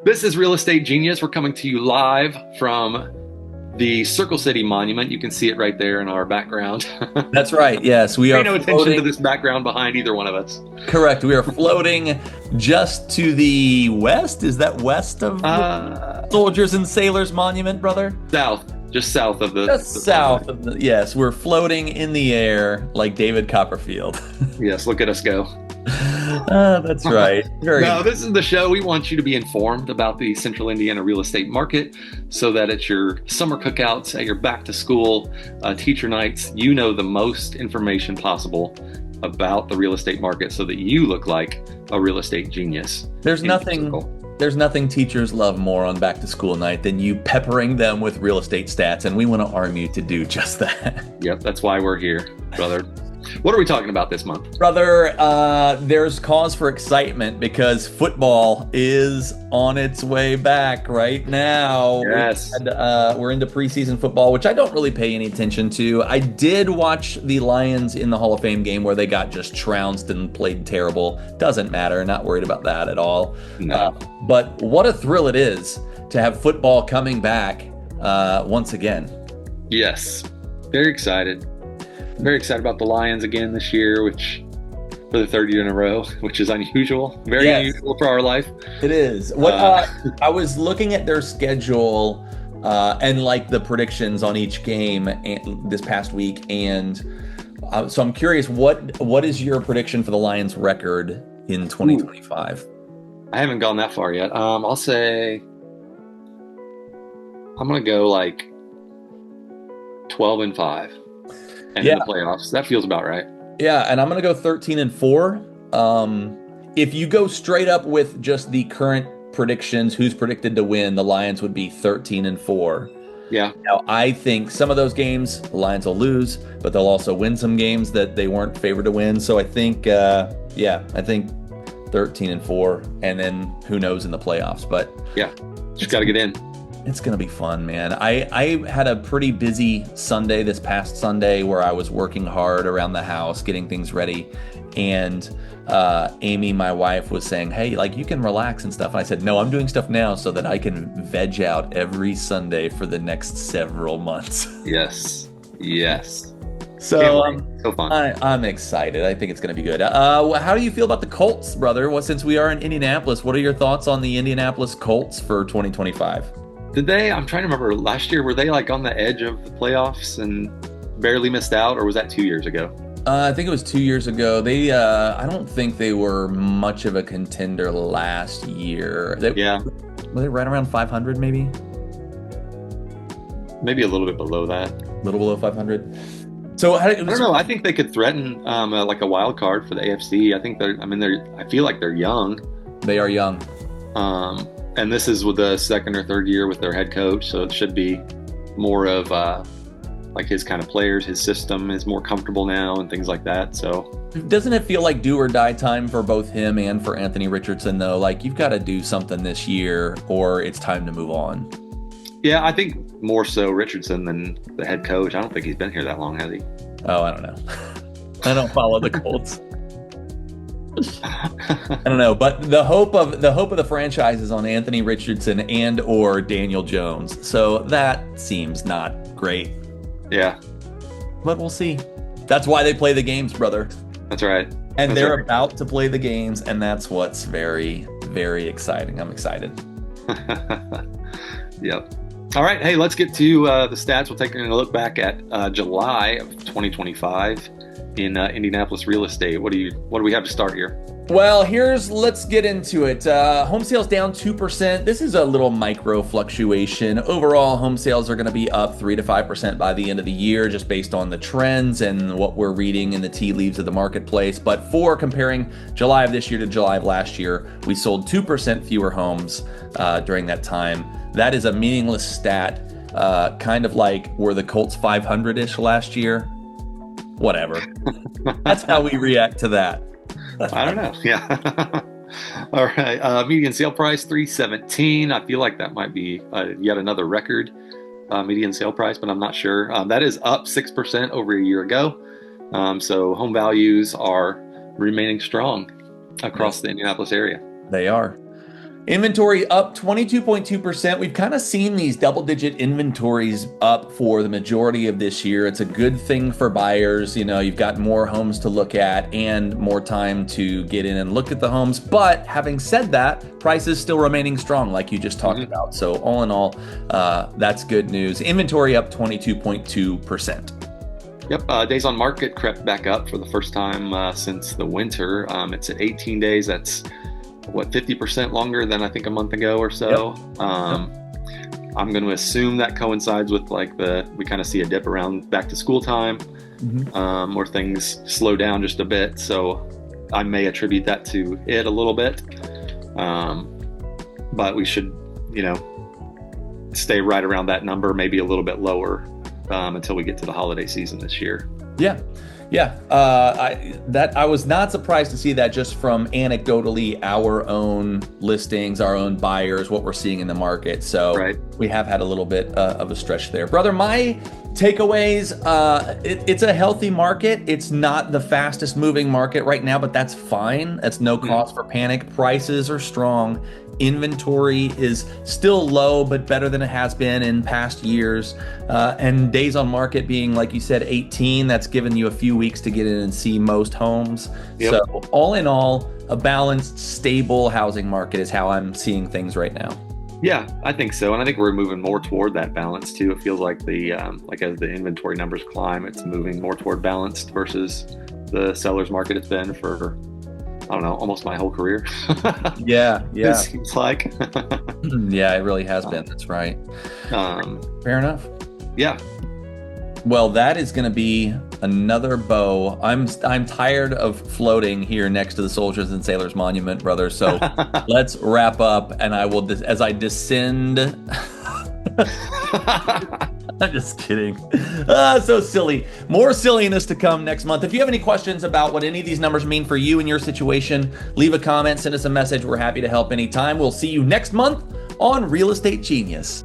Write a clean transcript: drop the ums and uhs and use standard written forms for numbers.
This is Real Estate Genius. We're coming to you live from the Circle City Monument. You can see it right there in our background. That's right. Yes, we Pay are no attention to floating. this background behind either one of us. Correct. We are floating just to the west. Is that west of Uh, Soldiers and Sailors Monument, brother? South, just south of Just the south monument. of the. Yes, we're floating in the air like David Copperfield. Yes, look at us go. That's right. Very. No, this is the show. We want you to be informed about the Central Indiana real estate market so that at your summer cookouts, at your back to school teacher nights, you know the most information possible about the real estate market so that you look like a real estate genius. There's in your nothing. circle. There's nothing teachers love more on back to school night than you peppering them with real estate stats, and we want to arm you to do just that. Yep, that's why we're here, brother. What are we talking about this month? Brother, there's cause for excitement because football is on its way back right now. Yes. We're into preseason football, which I don't really pay any attention to. I did watch the Lions in the Hall of Fame game where they got just trounced and played terrible. Doesn't matter. Not worried about that at all. No. But what a thrill it is to have football coming back once again. Yes. Very excited. Very excited about the Lions again this year, which for the third year in a row, which is unusual. Very Yes. unusual for our life. It is. I was looking at their schedule and like the predictions on each game this past week, and so I'm curious, what is your prediction for the Lions' record in 2025? I haven't gone that far yet. I'll say I'm gonna go like 12-5 and in the playoffs. That feels about right. Yeah, and I'm gonna go 13-4. If you go straight up with just the current predictions, who's predicted to win, the Lions would be 13-4. Yeah. Now, I think some of those games the Lions will lose, but they'll also win some games that they weren't favored to win. So I think, I think 13-4, and then who knows in the playoffs. But Yeah. Just got to get in. it's gonna be fun, man. I had a pretty busy Sunday this past Sunday where I was working hard around the house, getting things ready, and Amy, my wife, was saying, "Hey, like you can relax and stuff." And I said, "No, I'm doing stuff now so that I can veg out every Sunday for the next several months." Yes. Yes. So Can't wait. So fun. I'm excited. I think it's going to be good. How do you feel about the Colts, brother? Well, since we are in Indianapolis, what are your thoughts on the Indianapolis Colts for 2025? Did they? I'm trying to remember. Last year, were they like on the edge of the playoffs and barely missed out, or was that 2 years ago? I think it was 2 years ago. I don't think they were much of a contender last year. Yeah. Were they right around 500, maybe? Maybe a little bit below that. A little below 500. So I don't know. I think they could threaten like a wild card for the AFC. I think I feel like they're young. They are young. And this is with the second or third year with their head coach, so it should be more of like his kind of players. His system is more comfortable now and things like that. So Doesn't it feel like do or die time for both him and for Anthony Richardson, though? Like, you've got to do something this year or it's time to move on. yeah, I think more so Richardson than the head coach. I don't think he's been here that long, has he? Oh, I don't know. I don't follow the Colts. I don't know, but the hope of the franchise is on Anthony Richardson and or Daniel Jones. So that seems not great, Yeah, but we'll see. That's why they play the games, brother. that's right. And That's they're right. about to play the games, and that's what's very, very exciting. I'm excited. Yep. All right. Hey, let's get to the stats. We'll take a look back at July of 2025 in Indianapolis real estate. What do we have to start here? Well, let's get into it. Home sales down 2%. This is a little micro fluctuation. Overall, home sales are going to be up 3 to 5% by the end of the year, just based on the trends and what we're reading in the tea leaves of the marketplace. But for comparing July of this year to July of last year, we sold 2% fewer homes during that time. That is a meaningless stat, kind of like were the Colts 500-ish last year? Whatever. That's how we react to that. I don't know. Yeah. All right. Median sale price $317. I feel like that might be yet another record median sale price, but I'm not sure. That is up 6% over a year ago. So home values are remaining strong across the Indianapolis area. They are. Inventory up 22.2%. We've kind of seen these double-digit inventories up for the majority of this year. It's a good thing for buyers. You know, you've got more homes to look at and more time to get in and look at the homes. But having said that, prices still remaining strong, like you just talked about. So all in all, that's good news. Inventory up 22.2%. Yep, days on market crept back up for the first time since the winter. It's at 18 days. That's 50% longer than I think a month ago or so. I'm going to assume that coincides with we kind of see a dip around back to school time, where things slow down just a bit. So I may attribute that to it a little bit. But we should, stay right around that number, maybe a little bit lower until we get to the holiday season this year. I was not surprised to see that just from anecdotally our own listings, our own buyers, what we're seeing in the market. So we have had a little bit of a stretch there. Brother, my takeaways, it's a healthy market. It's not the fastest moving market right now, but that's fine. That's no cause for panic. Prices are strong. Inventory is still low, but better than it has been in past years. And days on market being, like you said, 18, that's given you a few weeks to get in and see most homes. So all in all, a balanced, stable housing market is how I'm seeing things right now. Yeah, I think so. And I think we're moving more toward that balance too. It feels like as the inventory numbers climb, it's moving more toward balanced versus the seller's market it's been for, I don't know, almost my whole career. Yeah. It seems like. Yeah, it really has been. That's right. Fair enough. Yeah. Well, that is going to be another bow. I'm tired of floating here next to the Soldiers and Sailors Monument, brother. So let's wrap up, and I will, as I descend. I'm just kidding. So silly. More silliness to come next month. If you have any questions about what any of these numbers mean for you and your situation, leave a comment, send us a message. We're happy to help anytime. We'll see you next month on Real Estate Genius.